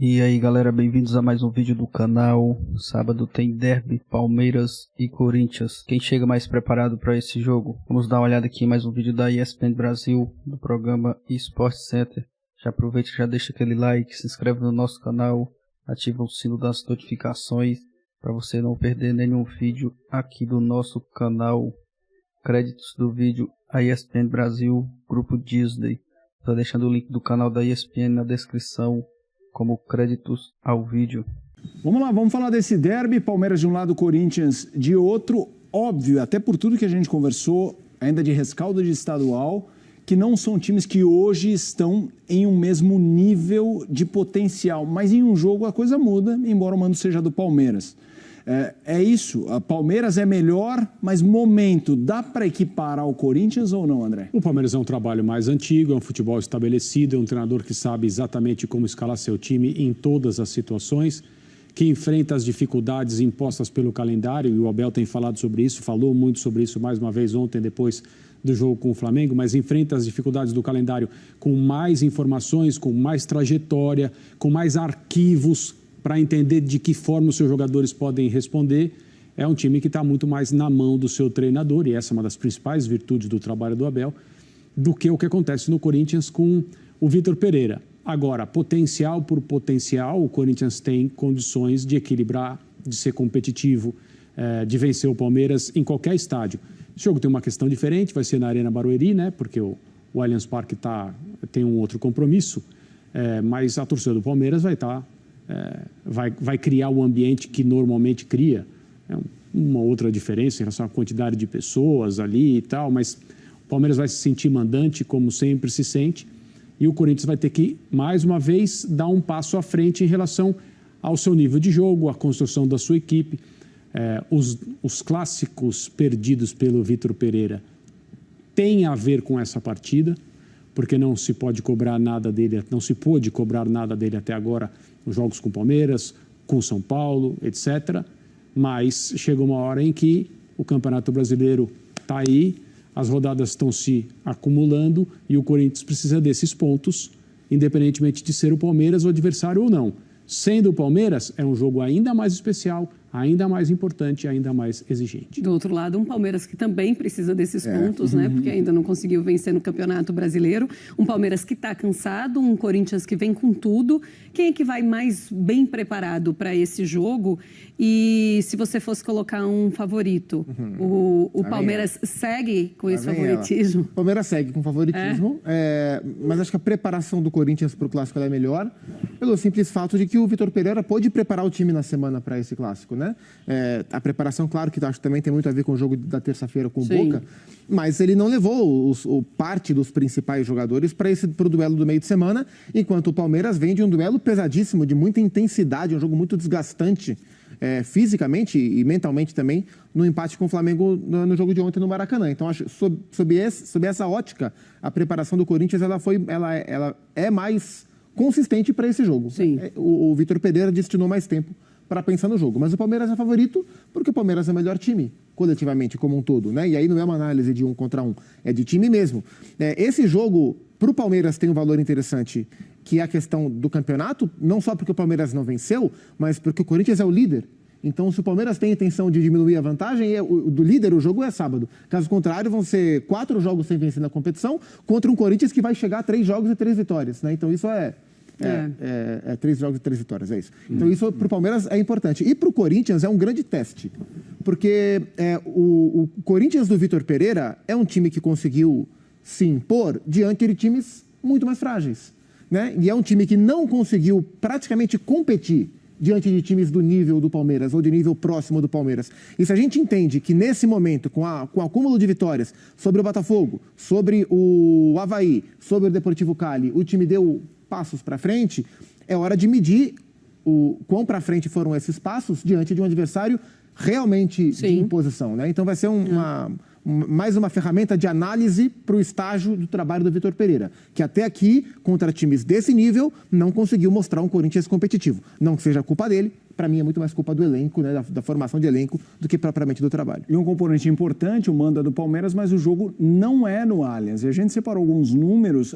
E aí galera, bem-vindos a mais um vídeo do canal. Sábado tem Derby, Palmeiras e Corinthians. Quem chega mais preparado para esse jogo? Vamos dar uma olhada aqui em mais um vídeo da ESPN Brasil, do programa eSports Center. Já aproveita e já deixa aquele like, se inscreve no nosso canal, ativa o sino das notificações para você não perder nenhum vídeo aqui do nosso canal. Créditos do vídeo a ESPN Brasil, Grupo Disney. Estou deixando o link do canal da ESPN na descrição como créditos ao vídeo. Vamos lá, vamos falar desse derby, Palmeiras de um lado, Corinthians de outro. Óbvio, até por tudo que a gente conversou, ainda de rescaldo de estadual, que não são times que hoje estão em um mesmo nível de potencial. Mas em um jogo a coisa muda, embora o mando seja do Palmeiras. É isso, a Palmeiras é melhor, mas momento, dá para equiparar ao Corinthians ou não, André? O Palmeiras é um trabalho mais antigo, é um futebol estabelecido, é um treinador que sabe exatamente como escalar seu time em todas as situações, que enfrenta as dificuldades impostas pelo calendário, e o Abel tem falado sobre isso, falou muito sobre isso mais uma vez ontem, depois do jogo com o Flamengo, mas enfrenta as dificuldades do calendário com mais informações, com mais trajetória, com mais arquivos, para entender de que forma os seus jogadores podem responder. É um time que está muito mais na mão do seu treinador, e essa é uma das principais virtudes do trabalho do Abel, do que o que acontece no Corinthians com o Vitor Pereira. Agora, potencial por potencial, o Corinthians tem condições de equilibrar, de ser competitivo, de vencer o Palmeiras em qualquer estádio. O jogo tem uma questão diferente, vai ser na Arena Barueri, né? Porque o Allianz Parque tem um outro compromisso, mas a torcida do Palmeiras vai criar o ambiente que normalmente cria. Uma outra diferença em relação à quantidade de pessoas ali e tal, mas o Palmeiras vai se sentir mandante, como sempre se sente, e o Corinthians vai ter que, mais uma vez, dar um passo à frente em relação ao seu nível de jogo, à construção da sua equipe. Os clássicos perdidos pelo Vitor Pereira têm a ver com essa partida, porque não se pode cobrar nada dele, não se pôde cobrar nada dele até agora nos jogos com o Palmeiras, com São Paulo, etc. Mas chega uma hora em que o Campeonato Brasileiro está aí, as rodadas estão se acumulando e o Corinthians precisa desses pontos, independentemente de ser o Palmeiras o adversário ou não. Sendo o Palmeiras, é um jogo ainda mais especial, ainda mais importante, ainda mais exigente. Do outro lado, um Palmeiras que também precisa desses pontos, né? Porque ainda não conseguiu vencer no Campeonato Brasileiro. Um Palmeiras que está cansado, um Corinthians que vem com tudo. Quem é que vai mais bem preparado para esse jogo? E se você fosse colocar um favorito, o Palmeiras segue com esse favoritismo? O Palmeiras segue com favoritismo, mas acho que a preparação do Corinthians para o Clássico é melhor, pelo simples fato de que o Vitor Pereira pôde preparar o time na semana para esse Clássico, né? A preparação, claro, que acho que também tem muito a ver com o jogo da terça-feira com o Boca, mas ele não levou parte dos principais jogadores para o duelo do meio de semana, enquanto o Palmeiras vem de um duelo pesadíssimo, de muita intensidade, um jogo muito desgastante, fisicamente e mentalmente também, no empate com o Flamengo no jogo de ontem no Maracanã. Então, acho, sob essa ótica, a preparação do Corinthians ela é mais consistente para esse jogo. Sim. O Vitor Pereira destinou mais tempo para pensar no jogo. Mas o Palmeiras é favorito porque o Palmeiras é o melhor time, coletivamente, como um todo, né? E aí não é uma análise de 1 contra 1, é de time mesmo. Esse jogo, para o Palmeiras, tem um valor interessante, que é a questão do campeonato, não só porque o Palmeiras não venceu, mas porque o Corinthians é o líder. Então, se o Palmeiras tem a intenção de diminuir a vantagem, do líder, o jogo é sábado. Caso contrário, vão ser 4 jogos sem vencer na competição, contra um Corinthians que vai chegar a 3 jogos e 3 vitórias, né? Então, isso 3 jogos e 3 vitórias, é isso. Então, isso para o Palmeiras é importante. E para o Corinthians é um grande teste, porque o Corinthians do Vitor Pereira é um time que conseguiu se impor diante de times muito mais frágeis, né? E é um time que não conseguiu praticamente competir diante de times do nível do Palmeiras ou de nível próximo do Palmeiras. E se a gente entende que nesse momento, com o acúmulo de vitórias sobre o Botafogo, sobre o Avaí, sobre o Deportivo Cali, o time deu passos para frente, é hora de medir o quão para frente foram esses passos diante de um adversário realmente de imposição, né? Então vai ser mais uma ferramenta de análise para o estágio do trabalho do Vitor Pereira, que até aqui, contra times desse nível, não conseguiu mostrar um Corinthians competitivo. Não que seja culpa dele, para mim é muito mais culpa do elenco, né, da formação de elenco, do que propriamente do trabalho. E um componente importante, o mando é do Palmeiras, mas o jogo não é no Allianz. E a gente separou alguns números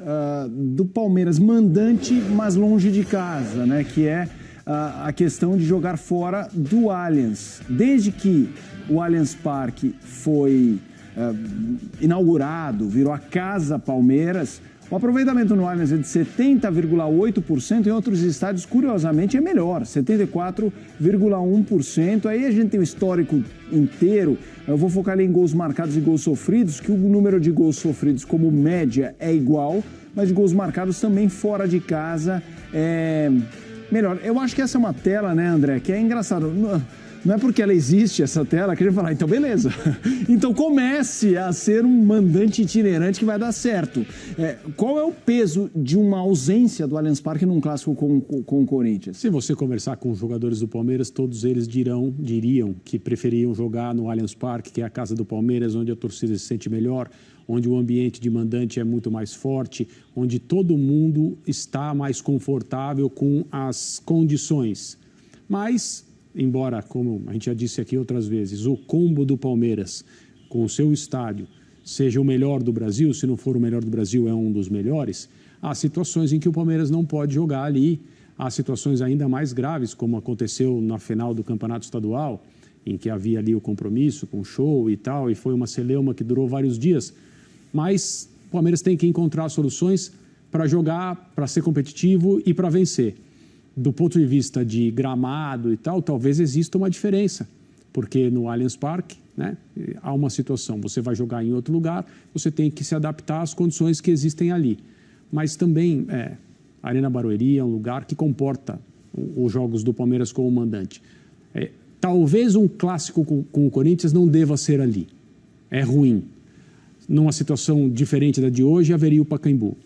do Palmeiras mandante, mas longe de casa, né, que é a questão de jogar fora do Allianz. Desde que o Allianz Parque foi inaugurado, virou a Casa Palmeiras, o aproveitamento no Allianz é de 70,8%, em outros estádios, curiosamente, é melhor, 74,1%. Aí a gente tem o histórico inteiro, eu vou focar ali em gols marcados e gols sofridos, que o número de gols sofridos como média é igual, mas de gols marcados também fora de casa é melhor. Eu acho que essa é uma tela, né, André, que é engraçado. Não é porque ela existe, essa tela, que a gente fala, então beleza. Então comece a ser um mandante itinerante que vai dar certo. Qual é o peso de uma ausência do Allianz Parque num clássico com o Corinthians? Se você conversar com os jogadores do Palmeiras, todos eles diriam que preferiam jogar no Allianz Parque, que é a casa do Palmeiras, onde a torcida se sente melhor, onde o ambiente de mandante é muito mais forte, onde todo mundo está mais confortável com as condições. Mas, embora, como a gente já disse aqui outras vezes, o combo do Palmeiras com o seu estádio seja o melhor do Brasil, se não for o melhor do Brasil, é um dos melhores, há situações em que o Palmeiras não pode jogar ali, há situações ainda mais graves, como aconteceu na final do Campeonato Estadual, em que havia ali o compromisso com o show e tal, e foi uma celeuma que durou vários dias. Mas o Palmeiras tem que encontrar soluções para jogar, para ser competitivo e para vencer. Do ponto de vista de gramado e tal, talvez exista uma diferença, porque no Allianz Parque, né, há uma situação, você vai jogar em outro lugar, você tem que se adaptar às condições que existem ali. Mas também, a Arena Barueri é um lugar que comporta os jogos do Palmeiras como mandante. Talvez um clássico com o Corinthians não deva ser ali, é ruim. Numa situação diferente da de hoje, haveria o Pacaembu,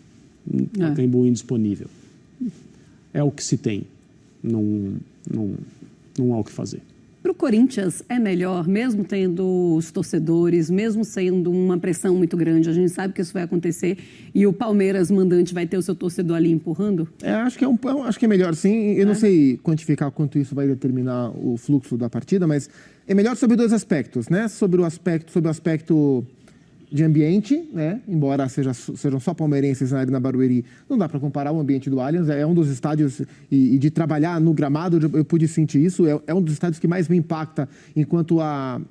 Pacaembu indisponível. É o que se tem, não há o que fazer. Para o Corinthians é melhor, mesmo tendo os torcedores, mesmo sendo uma pressão muito grande, a gente sabe que isso vai acontecer, e o Palmeiras mandante vai ter o seu torcedor ali empurrando? Acho que é melhor sim. Eu não sei quantificar quanto isso vai determinar o fluxo da partida, mas é melhor sobre dois aspectos, né? Sobre o aspecto de ambiente, né? Embora sejam só palmeirenses na Arena Barueri, não dá para comparar o ambiente do Allianz, é um dos estádios, e de trabalhar no gramado, eu pude sentir isso, é um dos estádios que mais me impacta enquanto a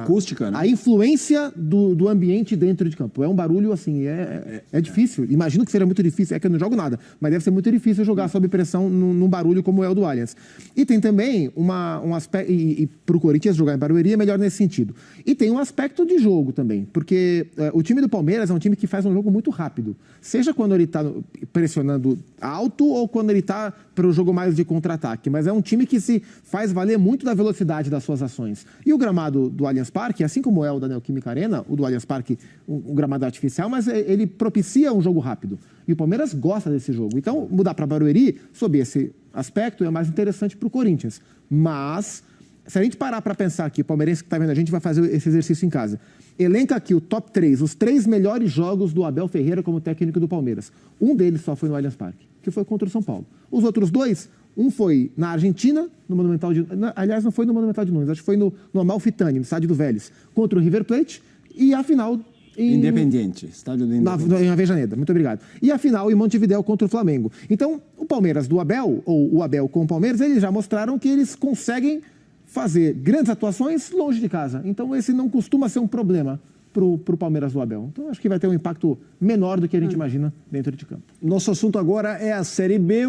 acústica, né? A influência do ambiente dentro de campo. É um barulho, assim, é difícil. Imagino que seria muito difícil, é que eu não jogo nada, mas deve ser muito difícil jogar sob pressão num barulho como é o do Allianz. E tem também um aspecto, e para o Corinthians jogar em Barueri é melhor nesse sentido. E tem um aspecto de jogo também, porque o time do Palmeiras é um time que faz um jogo muito rápido. Seja quando ele está pressionando alto ou quando ele está para o jogo mais de contra-ataque. Mas é um time que se faz valer muito da velocidade das suas ações. E o gramado do Allianz Parque, assim como é o da Neoquímica Arena, o do Allianz Parque, um gramado artificial, mas ele propicia um jogo rápido. E o Palmeiras gosta desse jogo. Então, mudar para Barueri, sob esse aspecto, é mais interessante para o Corinthians. Mas, se a gente parar para pensar aqui, o palmeirense que está vendo a gente vai fazer esse exercício em casa. Elenca aqui o top 3, os 3 melhores jogos do Abel Ferreira como técnico do Palmeiras. Um deles só foi no Allianz Parque, que foi contra o São Paulo. Os outros 2, um foi na Argentina, no Monumental de... Aliás, não foi no Monumental de Nunes, acho que foi no Amalfitani, no estádio do Vélez, contra o River Plate, e a final... Independiente, estádio do Independiente. Em Avejaneda, muito obrigado. E a final em Montevidéu contra o Flamengo. Então, o Palmeiras do Abel, ou o Abel com o Palmeiras, eles já mostraram que eles conseguem fazer grandes atuações longe de casa. Então, esse não costuma ser um problema para o Palmeiras do Abel. Então, acho que vai ter um impacto menor do que a gente imagina dentro de campo. Nosso assunto agora é a Série B.